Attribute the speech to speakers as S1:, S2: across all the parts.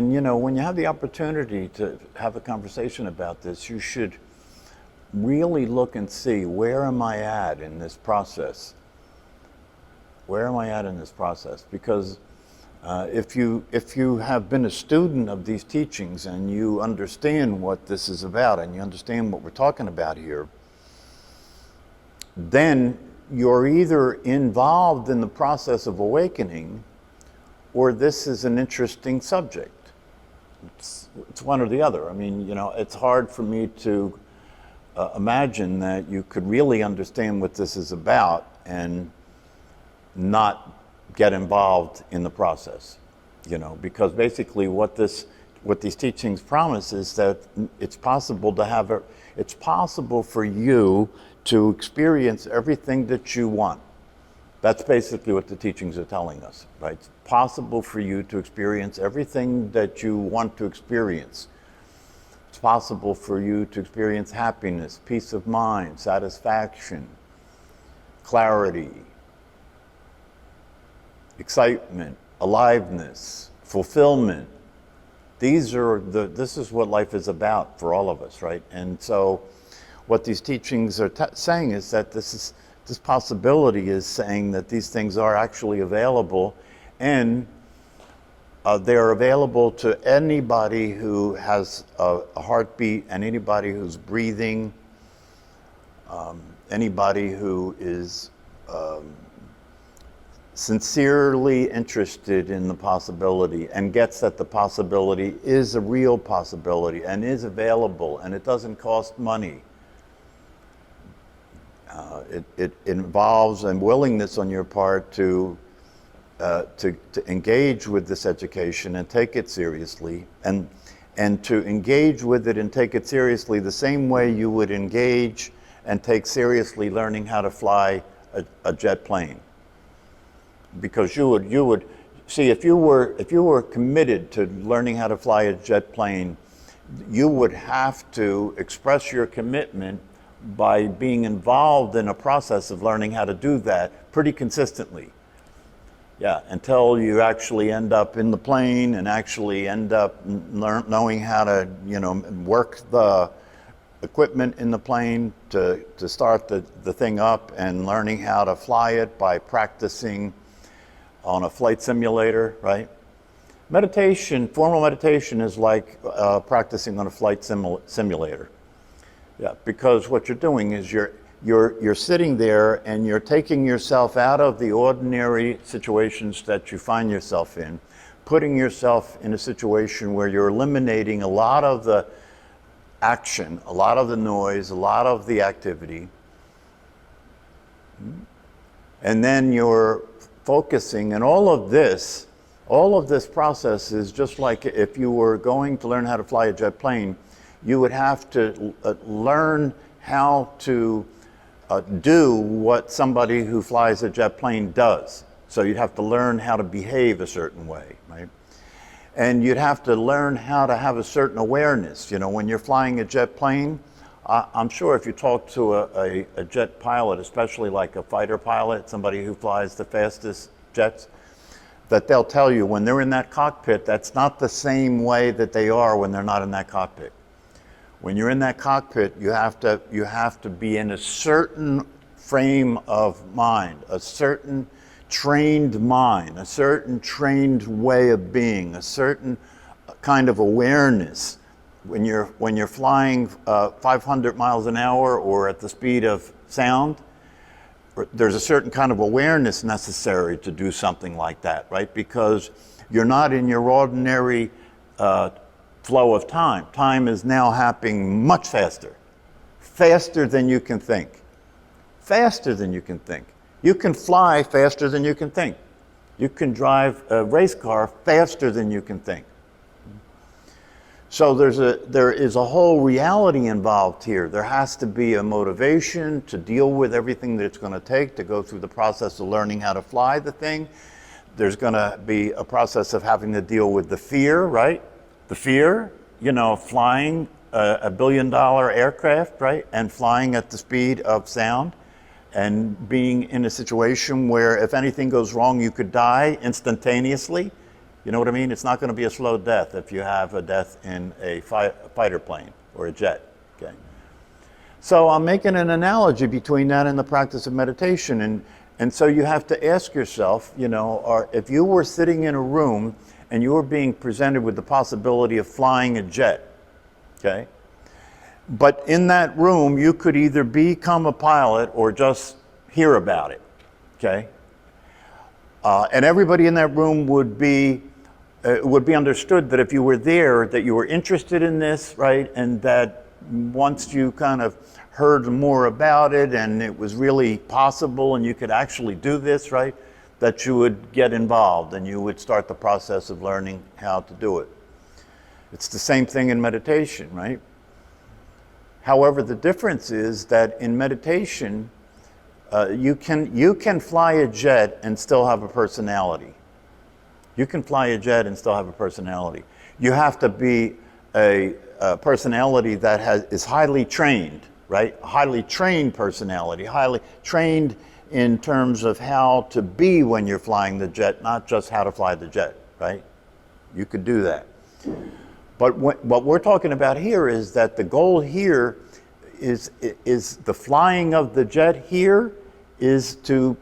S1: And you know, when you have the opportunity to have a conversation about this, you should really look and see, where am I at in this process? Where am I at in this process? Because if you have been a student of these teachings and you understand what this is about and you understand what we're talking about here, then you're either involved in the process of awakening, or this is an interesting subject. It's one or the other. I mean, you know, it's hard for me to imagine that you could really understand what this is about and not get involved in the process, you know, because basically what these teachings promise is that it's possible for you to experience everything that you want. That's basically what the teachings are telling us, right? It's possible for you to experience everything that you want to experience. It's possible for you to experience happiness, peace of mind, satisfaction, clarity, excitement, aliveness, fulfillment. This is what life is about for all of us, right? And so what these teachings are saying is that this possibility is saying that these things are actually available, and they are available to anybody who has a heartbeat, and anybody who's breathing, anybody who is sincerely interested in the possibility and gets that the possibility is a real possibility and is available, and it doesn't cost money. It involves a willingness on your part to engage with this education and take it seriously, and to engage with it and take it seriously the same way you would engage and take seriously learning how to fly a jet plane. Because you would see, if you were committed to learning how to fly a jet plane, you would have to express your commitment by being involved in a process of learning how to do that pretty consistently. Yeah, until you actually end up in the plane and actually end up knowing how to, you know, work the equipment in the plane to start the thing up, and learning how to fly it by practicing on a flight simulator, right? Meditation, formal meditation is like practicing on a flight simulator. Yeah, because what you're doing is you're sitting there and you're taking yourself out of the ordinary situations that you find yourself in, putting yourself in a situation where you're eliminating a lot of the action, a lot of the noise, a lot of the activity. And then you're focusing, and all of this process is just like if you were going to learn how to fly a jet plane. You would have to learn how to do what somebody who flies a jet plane does. So you'd have to learn how to behave a certain way, right? And you'd have to learn how to have a certain awareness. You know, when you're flying a jet plane, I'm sure if you talk to a jet pilot, especially like a fighter pilot, somebody who flies the fastest jets, that they'll tell you when they're in that cockpit, that's not the same way that they are when they're not in that cockpit. When you're in that cockpit, you have to be in a certain frame of mind, a certain trained mind, a certain trained way of being, a certain kind of awareness. When you're flying 500 miles an hour or at the speed of sound, there's a certain kind of awareness necessary to do something like that, right? Because you're not in your ordinary flow of time. Time is now happening much faster than you can think. Faster than you can think. You can fly faster than you can think. You can drive a race car faster than you can think. So there is a whole reality involved here. There has to be a motivation to deal with everything that it's going to take to go through the process of learning how to fly the thing. There's going to be a process of having to deal with the fear, right? The fear, you know, flying a $1 billion aircraft, right? And flying at the speed of sound, and being in a situation where if anything goes wrong, you could die instantaneously. You know what I mean? It's not going to be a slow death if you have a death in a fighter plane or a jet. Okay. So I'm making an analogy between that and the practice of meditation. And so you have to ask yourself, if you were sitting in a room and you were being presented with the possibility of flying a jet, okay? But in that room, you could either become a pilot or just hear about it, okay? And everybody in that room would be understood that if you were there, that you were interested in this, right? And that once you kind of heard more about it and it was really possible and you could actually do this, right? That you would get involved and you would start the process of learning how to do it. It's the same thing in meditation, right? However, the difference is that in meditation, you can fly a jet and still have a personality. You can fly a jet and still have a personality. You have to be a personality that is highly trained, right? A highly trained personality, highly trained in terms of how to be when you're flying the jet, not just how to fly the jet, right? You could do that. But what we're talking about here is that the goal here is the flying of the jet here is to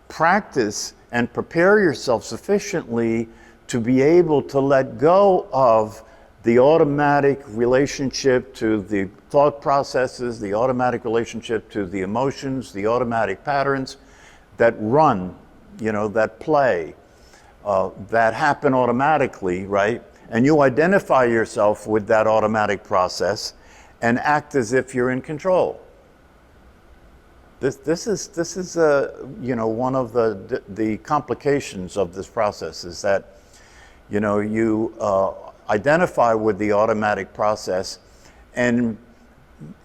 S1: practice and prepare yourself sufficiently to be able to let go of the automatic relationship to the thought processes, the automatic relationship to the emotions, the automatic patterns that run, that play, that happen automatically, right? And you identify yourself with that automatic process and act as if you're in control. This is one of the complications of this process is that you identify with the automatic process, and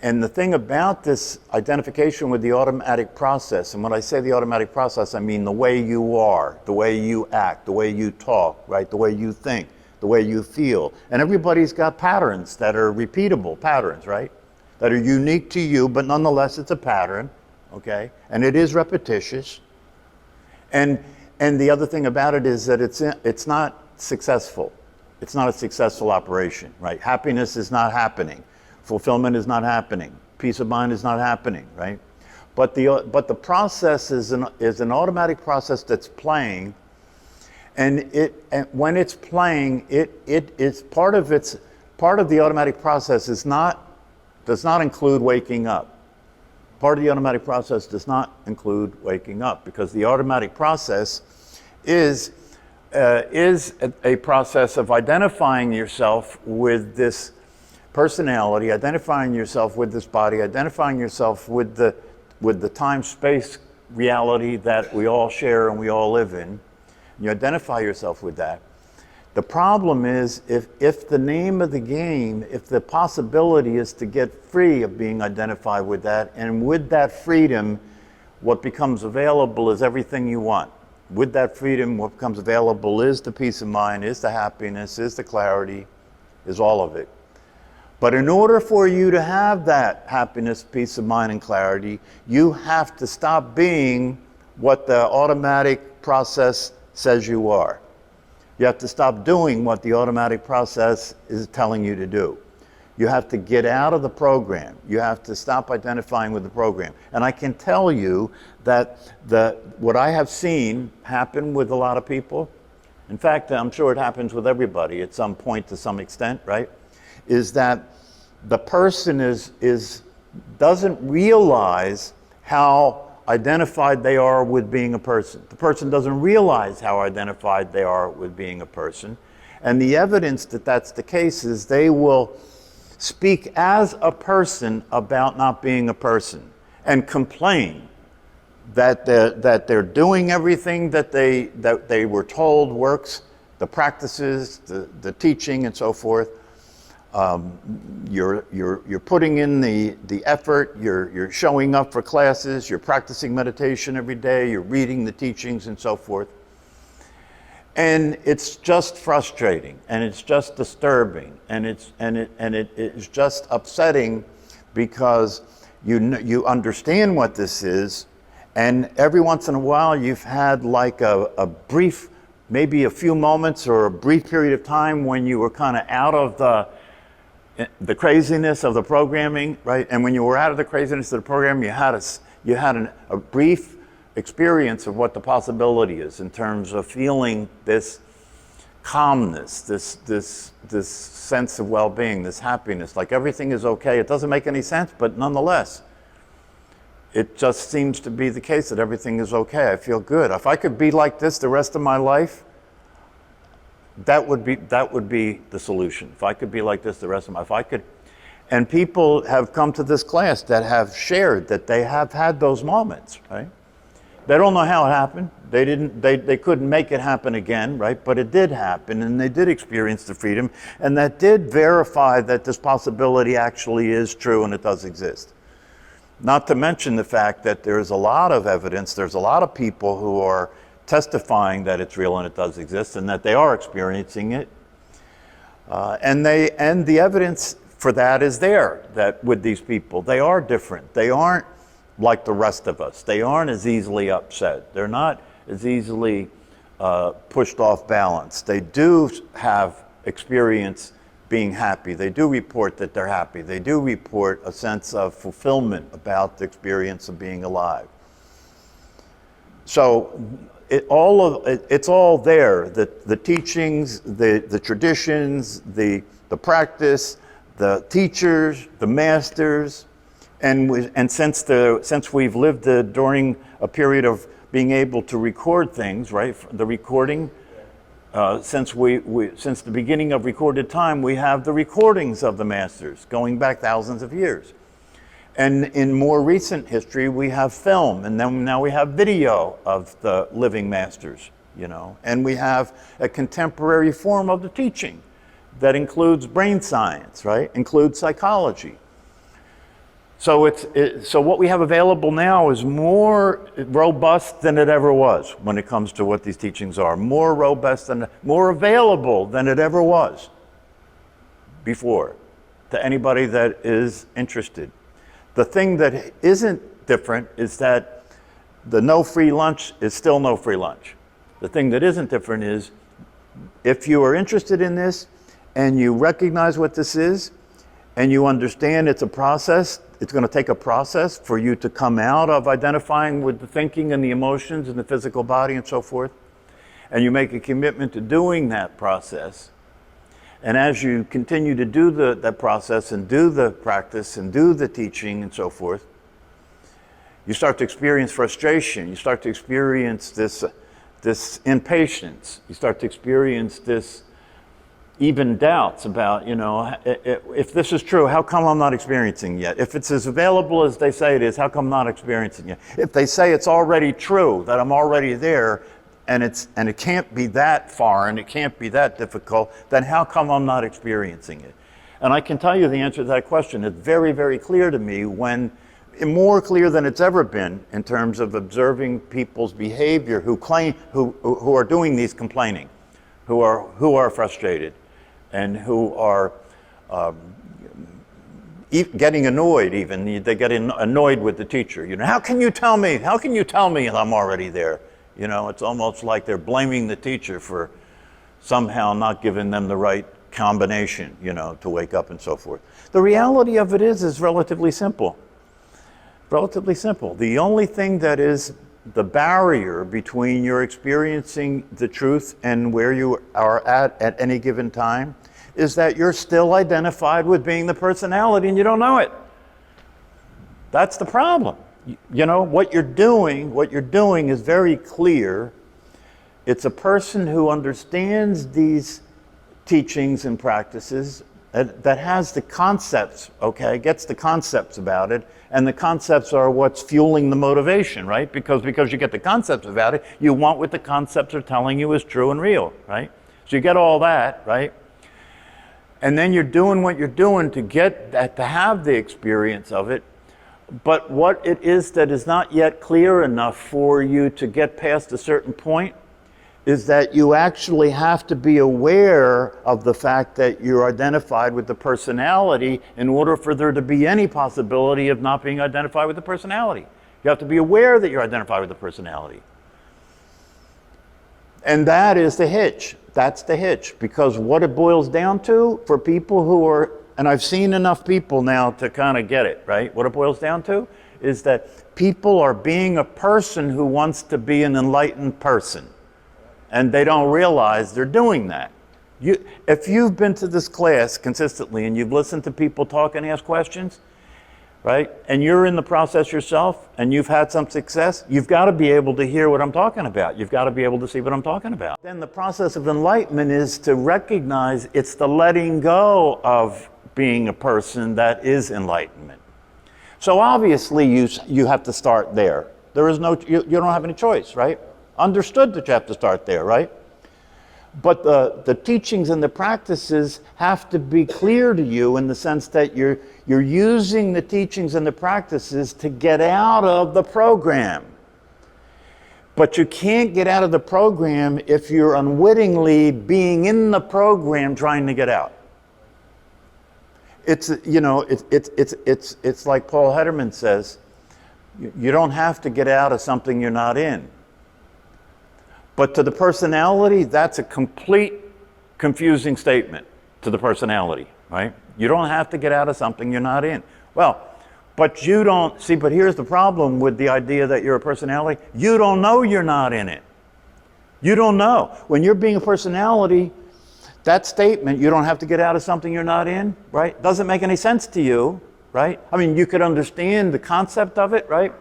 S1: the thing about this identification with the automatic process, and when I say the automatic process, I mean the way you are, the way you act, the way you talk, right, the way you think, the way you feel, and everybody's got patterns that are repeatable patterns, right, that are unique to you, but nonetheless it's a pattern. Okay, and it is repetitious, and the other thing about it is that it's not successful. It's not a successful operation, right? Happiness is not happening, fulfillment is not happening, peace of mind is not happening, right? But the process is an automatic process that's playing, and when it's playing, it is part of the automatic process does not include waking up. Part of the automatic process does not include waking up, because the automatic process is a process of identifying yourself with this personality, identifying yourself with this body, identifying yourself with the time-space reality that we all share and we all live in. You identify yourself with that. The problem is if the name of the game, if the possibility is to get free of being identified with that, and with that freedom, what becomes available is everything you want. With that freedom, what becomes available is the peace of mind, is the happiness, is the clarity, is all of it. But in order for you to have that happiness, peace of mind, and clarity, you have to stop being what the automatic process says you are. You have to stop doing what the automatic process is telling you to do. You have to get out of the program. You have to stop identifying with the program. And I can tell you that what I have seen happen with a lot of people, in fact, I'm sure it happens with everybody at some point to some extent, right? Is that the person doesn't realize how identified they are with being a person. The person doesn't realize how identified they are with being a person. And the evidence that that's the case is they will speak as a person about not being a person and complain that they're doing everything that they were told works, the practices, the teaching, and so forth. You're putting in the effort, you're showing up for classes, you're practicing meditation every day, you're reading the teachings and so forth. And it's just frustrating, and it's just disturbing, and it is just upsetting, because you understand what this is, and every once in a while you've had like a brief maybe a few moments or a brief period of time when you were kind of out of the craziness of the programming, right? And when you were out of the craziness of the program, you had a brief experience of what the possibility is in terms of feeling this calmness, this sense of well-being, this happiness, like everything is okay. It doesn't make any sense, but nonetheless, it just seems to be the case that everything is okay. I feel good. If I could be like this the rest of my life, that would be the solution. If I could be like this the rest of my life, and people have come to this class that have shared that they have had those moments, right? They don't know how it happened. They couldn't make it happen again, right? But it did happen, and they did experience the freedom, and that did verify that this possibility actually is true and it does exist. Not to mention the fact that there's a lot of evidence, there's a lot of people who are testifying that it's real and it does exist and that they are experiencing it. And the evidence for that is there, that with these people, they are different. They aren't like the rest of us. They aren't as easily upset. They're not as easily pushed off balance. They do have experience being happy. They do report that they're happy. They do report a sense of fulfillment about the experience of being alive. So it's all there. The teachings, the traditions, the practice, the teachers, the masters, and since we've lived during a period of being able to record things, right? The recording. Since the beginning of recorded time, we have the recordings of the masters going back thousands of years. And in more recent history, we have film, and then now we have video of the living masters, you know. And we have a contemporary form of the teaching that includes brain science, right? Includes psychology. So so what we have available now is more robust than it ever was when it comes to what these teachings are. More robust and more available than it ever was before to anybody that is interested. The thing that isn't different is that the no free lunch is still no free lunch. The thing that isn't different is if you are interested in this and you recognize what this is and you understand it's a process, it's going to take a process for you to come out of identifying with the thinking and the emotions and the physical body and so forth. And you make a commitment to doing that process. And as you continue to do that process and do the practice and do the teaching and so forth, you start to experience frustration. You start to experience this impatience. You start to experience this even doubts about, you know, if this is true, how come I'm not experiencing yet? If it's as available as they say it is, how come I'm not experiencing it? If they say it's already true, that I'm already there, and it can't be that far and it can't be that difficult, then how come I'm not experiencing it? And I can tell you the answer to that question. It's very, very clear to me, more clear than it's ever been in terms of observing people's behavior who are doing these complaining, who are frustrated, and who are getting annoyed even. They get annoyed with the teacher. You know, how can you tell me I'm already there? You know, it's almost like they're blaming the teacher for somehow not giving them the right combination, you know, to wake up and so forth. The reality of it is relatively simple. Relatively simple. The only thing that is the barrier between your experiencing the truth and where you are at any given time is that you're still identified with being the personality and you don't know it. That's the problem. You know, what you're doing is very clear. It's a person who understands these teachings and practices that has the concepts, okay, gets the concepts about it, and the concepts are what's fueling the motivation, right? Because you get the concepts about it, you want what the concepts are telling you is true and real, right? So you get all that, right? And then you're doing what you're doing to get that, to have the experience of it. But what it is that is not yet clear enough for you to get past a certain point is that you actually have to be aware of the fact that you're identified with the personality in order for there to be any possibility of not being identified with the personality. You have to be aware that you're identified with the personality. And that is the hitch. That's the hitch. Because what it boils down to for people who are, and I've seen enough people now to kind of get it, right? What it boils down to is that people are being a person who wants to be an enlightened person. And they don't realize they're doing that. If you've been to this class consistently and you've listened to people talk and ask questions, right, and you're in the process yourself and you've had some success, you've got to be able to hear what I'm talking about. You've got to be able to see what I'm talking about. Then the process of enlightenment is to recognize it's the letting go of being a person that is enlightenment. So obviously you have to start there. There is no, you don't have any choice, right? Understood that you have to start there, right? But the teachings and the practices have to be clear to you in the sense that you're using the teachings and the practices to get out of the program. But you can't get out of the program if you're unwittingly being in the program trying to get out. It's, you know, it's like Paul Hederman says, you don't have to get out of something you're not in. But to the personality, that's a complete confusing statement to the personality, right? You don't have to get out of something you're not in. Well, but you don't, see, but here's the problem with the idea that you're a personality. You don't know you're not in it. You don't know. When you're being a personality, that statement, you don't have to get out of something you're not in, right? Doesn't make any sense to you, right? I mean, you could understand the concept of it, right?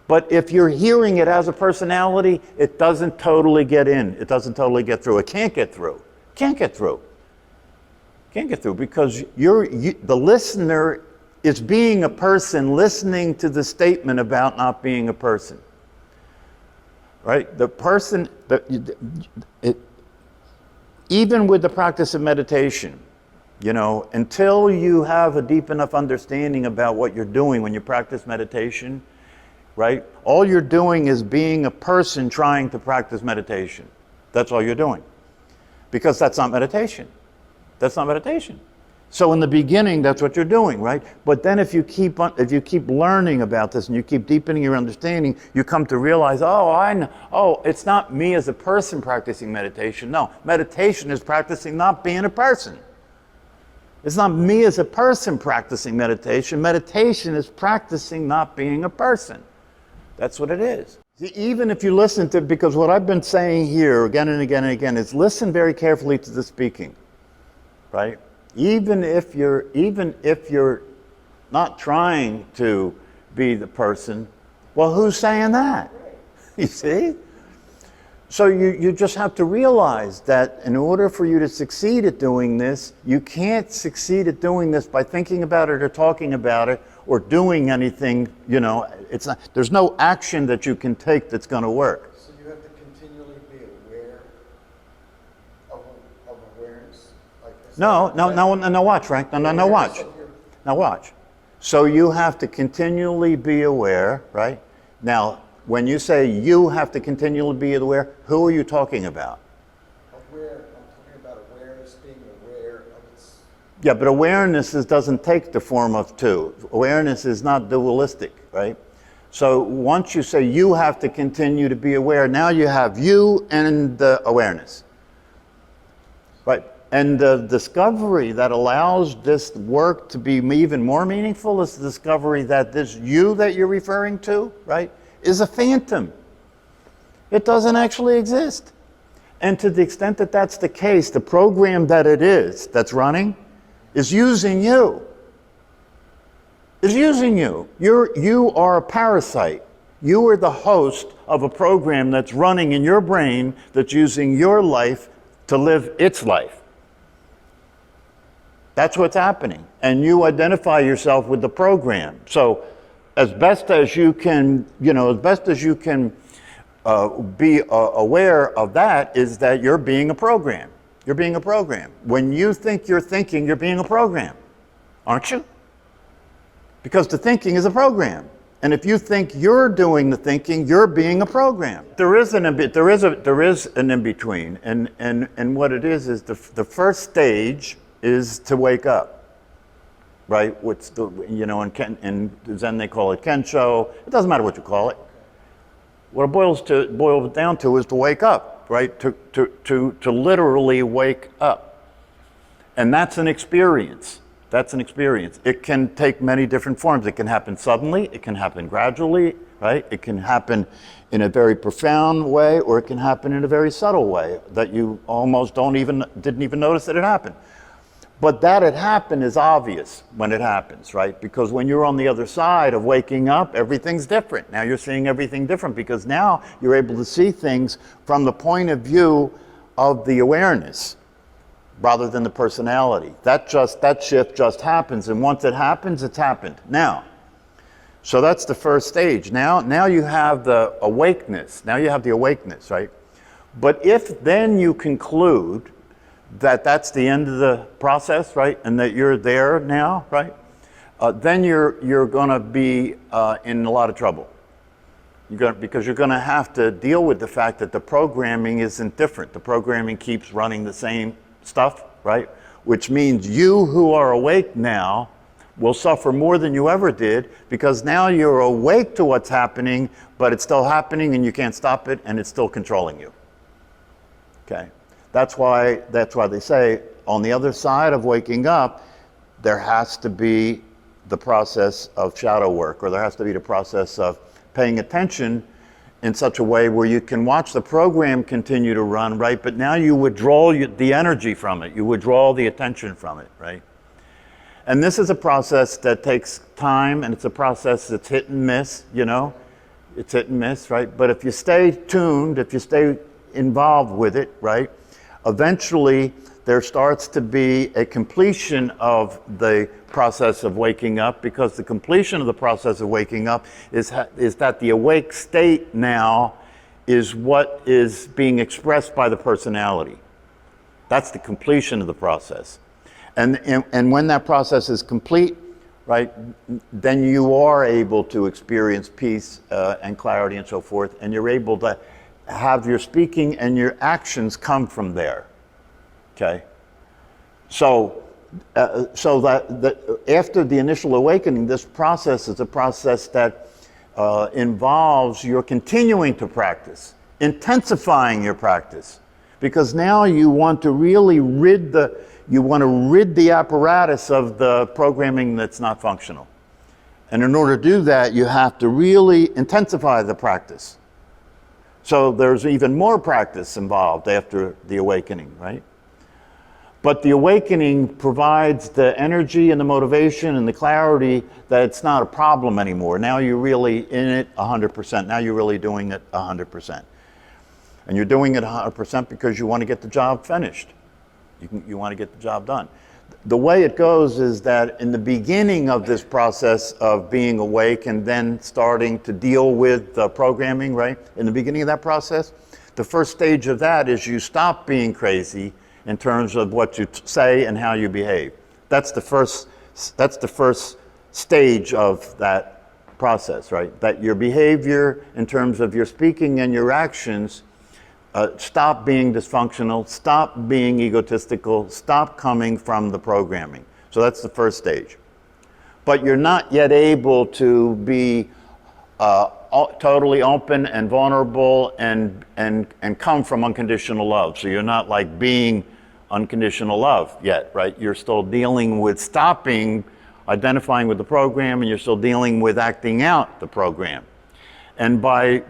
S1: But if you're hearing it as a personality, it doesn't totally get in. It doesn't totally get through. It can't get through. Can't get through. Can't get through because the listener is being a person listening to the statement about not being a person. Right? The person, even with the practice of meditation, you know, until you have a deep enough understanding about what you're doing when you practice meditation, right? All you're doing is being a person trying to practice meditation. That's all you're doing. Because that's not meditation. That's not meditation. So in the beginning, that's what you're doing, right? But then if you keep learning about this and you keep deepening your understanding, you come to realize, oh, I know. Oh, it's not me as a person practicing meditation. No, meditation is practicing not being a person. It's not me as a person practicing meditation. Meditation is practicing not being a person. That's what it is. See, even if you listen to, because what I've been saying here again and again and again is listen very carefully to the speaking, right? Even if you're not trying to be the person, well, who's saying that? You see? So you just have to realize that in order for you to succeed at doing this, you can't succeed at doing this by thinking about it or talking about it or doing anything, you know, it's not, there's no action that you can take that's going to work.
S2: So you have to continually be aware of awareness? Like
S1: No, watch, Frank. No, watch. Now watch. So you have to continually be aware, right? Now, when you say you have to continually be aware, who are you talking about?
S2: Aware. I'm talking about awareness, being aware of its...
S1: Yeah, but awareness doesn't take the form of two. Awareness is not dualistic, right? So once you say you have to continue to be aware, now you have you and the awareness, right? And the discovery that allows this work to be even more meaningful is the discovery that this you that you're referring to, right, is a phantom. It doesn't actually exist. And to the extent that that's the case, the program that it is, that's running, is using you. Is using you. You are a parasite. You are the host of a program that's running in your brain that's using your life to live its life. That's what's happening. And you identify yourself with the program. So as best as you can, you know, as best as you can be aware of that is that you're being a program. You're being a program. When you think you're thinking, you're being a program, aren't you? Because the thinking is a program. And if you think you're doing the thinking, you're being a program. There is an in-between. And what it is the first stage is to wake up. Right? Which, you know, in Zen they call it Kensho. It doesn't matter what you call it. What it boils down to is to wake up. right? To literally wake up. And that's an experience. That's an experience. It can take many different forms. It can happen suddenly, it can happen gradually, right? It can happen in a very profound way, or it can happen in a very subtle way that you almost didn't even notice that it happened. But that it happened is obvious when it happens, right? Because when you're on the other side of waking up, everything's different. Now you're seeing everything different because now you're able to see things from the point of view of the awareness rather than the personality. That shift just happens, and once it happens, it's happened. Now, so that's the first stage. Now you have the awakeness. Now you have the awakeness, right? But if then you conclude that that's the end of the process, right, and that you're there now, right, then you're going to be in a lot of trouble. Because you're going to have to deal with the fact that the programming isn't different. The programming keeps running the same stuff, right? Which means you who are awake now will suffer more than you ever did, because now you're awake to what's happening, but it's still happening and you can't stop it, and it's still controlling you. Okay? That's why they say on the other side of waking up, there has to be the process of shadow work, or there has to be the process of paying attention in such a way where you can watch the program continue to run, right? But now you withdraw the energy from it. You withdraw the attention from it, right? And this is a process that takes time, and it's a process that's hit and miss, you know? It's hit and miss, right? But if you stay tuned, if you stay involved with it, right? Eventually, there starts to be a completion of the process of waking up, because the completion of the process of waking up is that the awake state now is what is being expressed by the personality. That's the completion of the process. And when that process is complete, right, then you are able to experience peace and clarity and so forth, and you're able to have your speaking and your actions come from there. Okay? So that after the initial awakening, this process is a process that involves your continuing to practice, intensifying your practice, because now you want to really rid the apparatus of the programming that's not functional. And in order to do that, you have to really intensify the practice. So there's even more practice involved after the awakening, right? But the awakening provides the energy and the motivation and the clarity that it's not a problem anymore. Now you're really in it 100%. Now you're really doing it 100%. And you're doing it 100% because you want to get the job finished. You want to get the job done. The way it goes is that in the beginning of this process of being awake and then starting to deal with the programming, right? In the beginning of that process, the first stage of that is you stop being crazy in terms of what you say and how you behave. That's the first stage of that process, right? That your behavior in terms of your speaking and your actions stop being dysfunctional, stop being egotistical, stop coming from the programming. So that's the first stage. But you're not yet able to be totally open and vulnerable and come from unconditional love. So you're not like being unconditional love yet, right? You're still dealing with stopping, identifying with the program, and you're still dealing with acting out the program. And by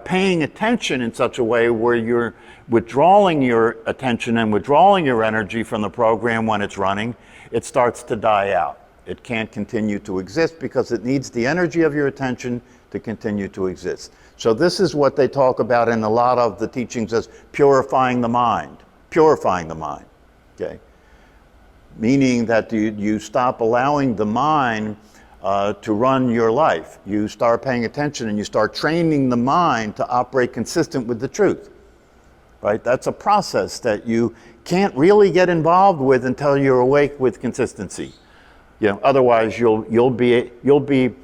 S1: paying attention in such a way where you're withdrawing your attention and withdrawing your energy from the program when it's running, it starts to die out. It can't continue to exist because it needs the energy of your attention to continue to exist. So this is what they talk about in a lot of the teachings as purifying the mind. Purifying the mind, okay? Meaning that you stop allowing the mind to run your life. You start paying attention and you start training the mind to operate consistent with the truth, right? That's a process that you can't really get involved with until you're awake with consistency. You know, otherwise you'll be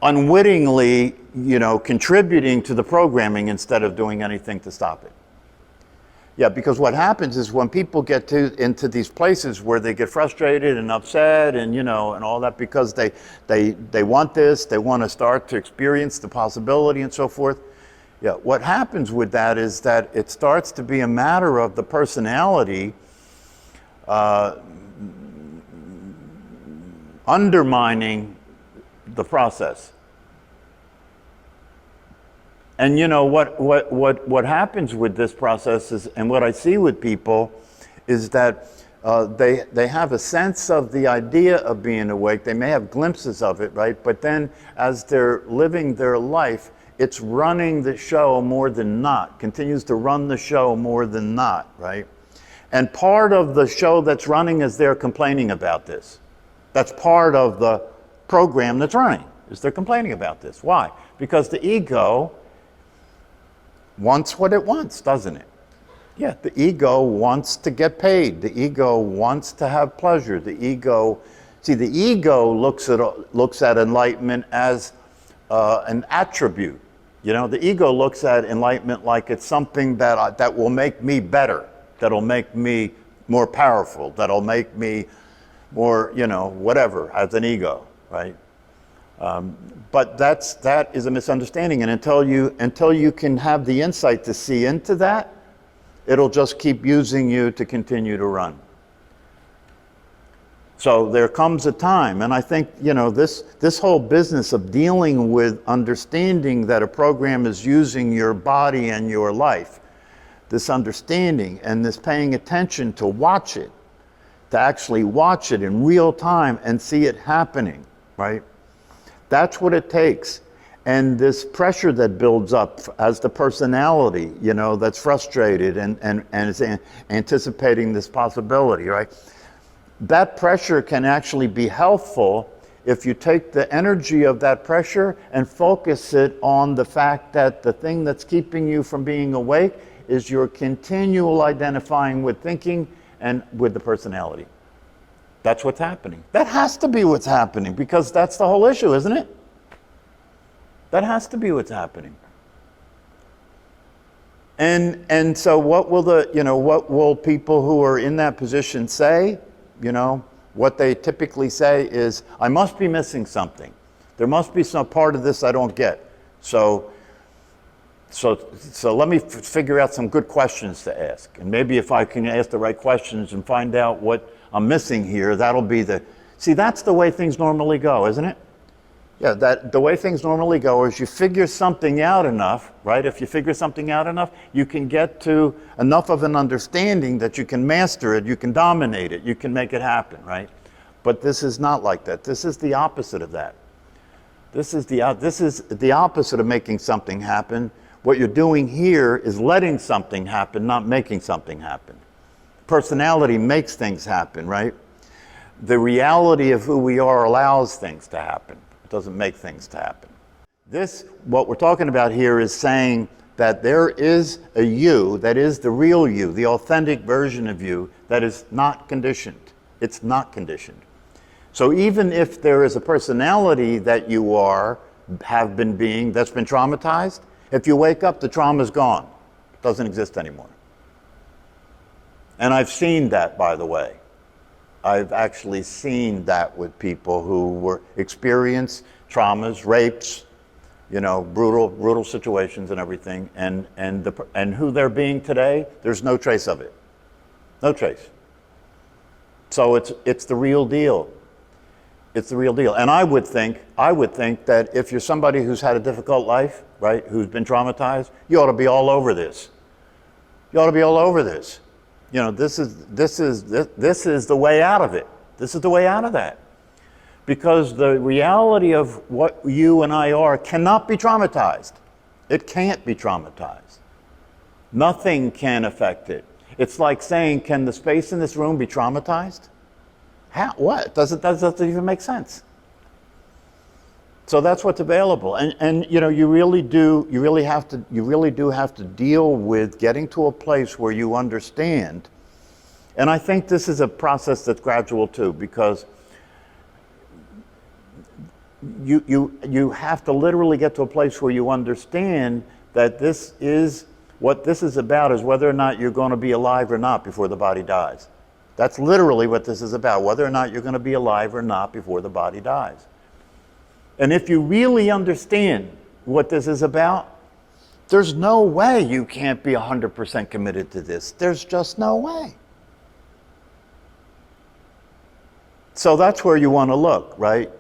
S1: unwittingly, you know, contributing to the programming instead of doing anything to stop it. Yeah, because what happens is when people get into these places where they get frustrated and upset and, you know, and all that because they want this, they want to start to experience the possibility and so forth, Yeah, what happens with that is that it starts to be a matter of the personality undermining the process. And you know what happens with this process is, and what I see with people, is that they have a sense of the idea of being awake. They may have glimpses of it, right? But then as they're living their life, it's running the show more than not, continues to run the show more than not, right? And part of the show that's running is they're complaining about this. That's part of the program that's running, is they're complaining about this. Why? Because the ego wants what it wants, doesn't it? Yeah, the ego wants to get paid. The ego wants to have pleasure. The ego looks at enlightenment as an attribute. You know, the ego looks at enlightenment like it's something that will make me better, that'll make me more powerful, that'll make me more, you know, whatever, as an ego, right? But that is a misunderstanding, and until you can have the insight to see into that, it'll just keep using you to continue to run. So there comes a time, and I think, you know, this whole business of dealing with understanding that a program is using your body and your life, this understanding and this paying attention to watch it, to actually watch it in real time and see it happening, right? That's what it takes. And this pressure that builds up as the personality, you know, that's frustrated and is anticipating this possibility, right? That pressure can actually be helpful if you take the energy of that pressure and focus it on the fact that the thing that's keeping you from being awake is your continual identifying with thinking and with the personality. That's what's happening. That has to be what's happening, because that's the whole issue, isn't it? That has to be what's happening. And so what will people who are in that position say? You know, what they typically say is, I must be missing something. There must be some part of this I don't get. So let me figure out some good questions to ask. And maybe if I can ask the right questions and find out what I'm missing here, that'll be that's the way things normally go, isn't it? Yeah, the way things normally go is you figure something out enough, right? If you figure something out enough, you can get to enough of an understanding that you can master it, you can dominate it, you can make it happen, right? But this is not like that. This is the opposite of that. This is the opposite of making something happen. What you're doing here is letting something happen, not making something happen. Personality makes things happen, right? The reality of who we are allows things to happen. It doesn't make things to happen. What we're talking about here is saying that there is a you, that is the real you, the authentic version of you, that is not conditioned. It's not conditioned. So even if there is a personality that you have been being, that's been traumatized, if you wake up, the trauma's gone. It doesn't exist anymore. And I've seen that, by the way. I've actually seen that with people who experienced traumas, rapes, you know, brutal situations and everything, and who they're being today, there's no trace of it. No trace. So it's the real deal. It's the real deal. And I would think that if you're somebody who's had a difficult life, right, who's been traumatized, you ought to be all over this. You ought to be all over this. You know, this is the way out of it. This is the way out of that. Because the reality of what you and I are cannot be traumatized. It can't be traumatized. Nothing can affect it. It's like saying, can the space in this room be traumatized? How? What? Doesn't even make sense. So that's what's available. And you know, you really do have to deal with getting to a place where you understand. And I think this is a process that's gradual too, because you have to literally get to a place where you understand that this is what this is about, is whether or not you're going to be alive or not before the body dies. That's literally what this is about, whether or not you're going to be alive or not before the body dies. And if you really understand what this is about, There's no way you can't be 100% committed to this. There's just no way. So that's where you want to look, right?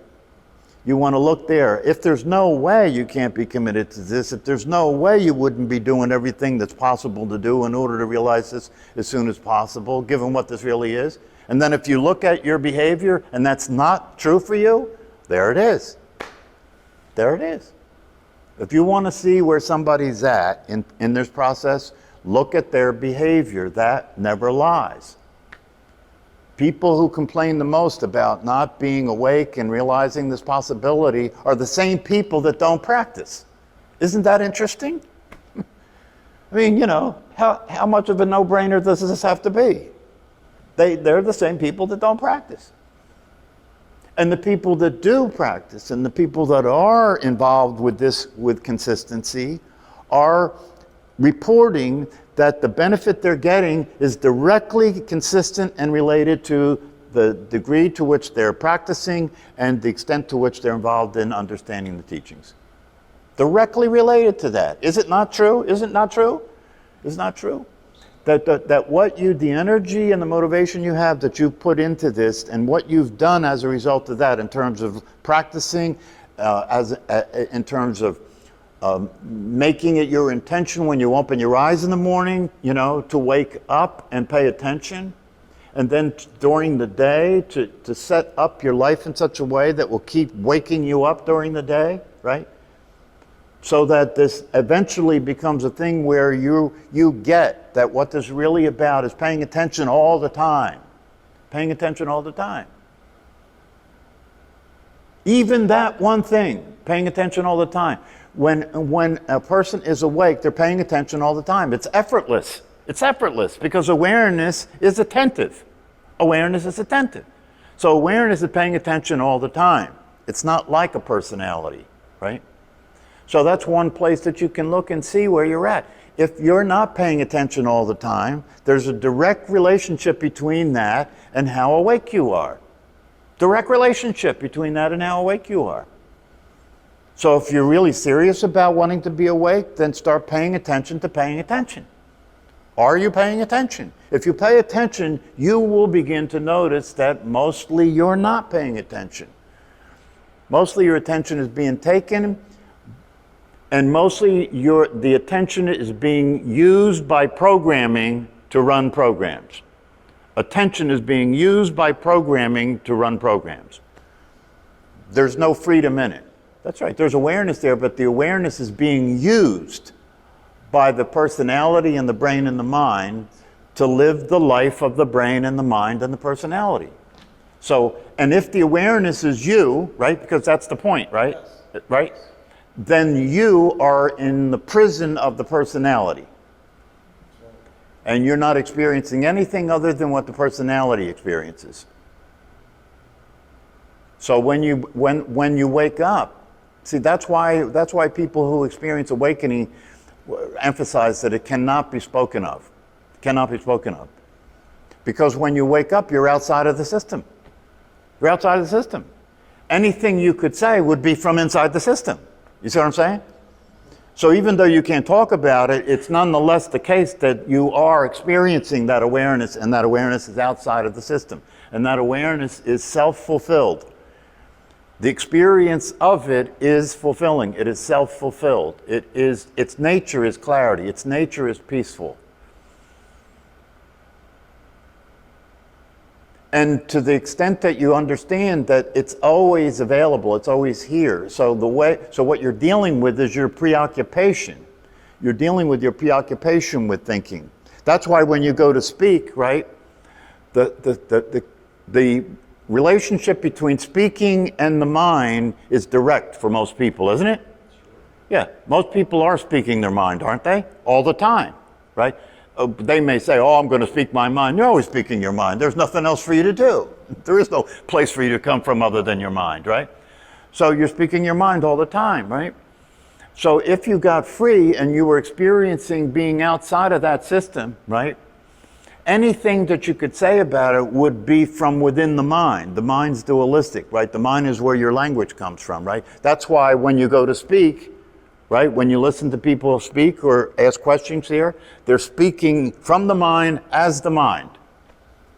S1: You want to look there. If there's no way you can't be committed to this, if there's no way you wouldn't be doing everything that's possible to do in order to realize this as soon as possible, given what this really is, and then if you look at your behavior and that's not true for you, there it is. There it is. If you want to see where somebody's at in this process, look at their behavior. That never lies. People who complain the most about not being awake and realizing this possibility are the same people that don't practice. Isn't that interesting? I mean, you know, how much of a no-brainer does this have to be? They're the same people that don't practice. And the people that do practice and the people that are involved with this with consistency are reporting that the benefit they're getting is directly consistent and related to the degree to which they're practicing and the extent to which they're involved in understanding the teachings. Directly related to that. Is it not true? Is it not true? Is it not true? That what the energy and the motivation you have that you put into this and what you've done as a result of that in terms of practicing, in terms of making it your intention when you open your eyes in the morning, you know, to wake up and pay attention. And then during the day to set up your life in such a way that will keep waking you up during the day, right? So that this eventually becomes a thing where you get that what this is really about is paying attention all the time. Paying attention all the time. Even that one thing, paying attention all the time. When a person is awake, they're paying attention all the time. It's effortless. It's effortless because awareness is attentive. Awareness is attentive. So awareness is paying attention all the time. It's not like a personality, right? So that's one place that you can look and see where you're at. If you're not paying attention all the time, there's a direct relationship between that and how awake you are. Direct relationship between that and how awake you are. So if you're really serious about wanting to be awake, then start paying attention to paying attention. Are you paying attention? If you pay attention, you will begin to notice that mostly you're not paying attention. Mostly your attention is being taken, and mostly the attention is being used by programming to run programs. Attention is being used by programming to run programs. There's no freedom in it. That's right, there's awareness there, but the awareness is being used by the personality and the brain and the mind to live the life of the brain and the mind and the personality. So, and if the awareness is you, right, because that's the point, right? Yes. Right? Then you are in the prison of the personality. And you're not experiencing anything other than what the personality experiences. So when you wake up, see, that's why people who experience awakening emphasize that it cannot be spoken of. It cannot be spoken of. Because when you wake up, you're outside of the system. You're outside of the system. Anything you could say would be from inside the system. You see what I'm saying? So even though you can't talk about it, it's nonetheless the case that you are experiencing that awareness, and that awareness is outside of the system. And that awareness is self-fulfilled. The experience of it is fulfilling. It is self-fulfilled. Its nature is clarity. Its nature is peaceful. And to the extent that you understand that it's always available, it's always here. So what you're dealing with is your preoccupation. You're dealing with your preoccupation with thinking. That's why when you go to speak, right, the relationship between speaking and the mind is direct for most people, isn't it? Yeah, most people are speaking their mind, aren't they? All the time, right? They may say, oh, I'm going to speak my mind. You're always speaking your mind. There's nothing else for you to do. There is no place for you to come from other than your mind, right? So you're speaking your mind all the time, right? So if you got free and you were experiencing being outside of that system, right? Anything that you could say about it would be from within the mind. The mind's dualistic, right? The mind is where your language comes from, right? That's why when you go to speak, right? When you listen to people speak or ask questions here, they're speaking from the mind as the mind.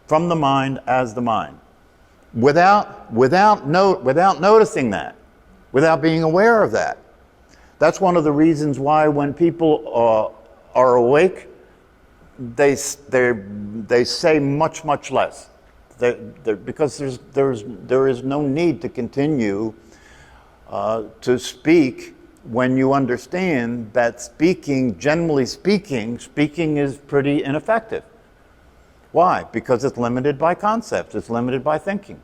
S1: From the mind as the mind. Without noticing that, without being aware of that. That's one of the reasons why when people are awake, they say much less. Because there is no need to continue to speak when you understand that speaking, generally speaking is pretty ineffective. Why? Because it's limited by concepts, it's limited by thinking.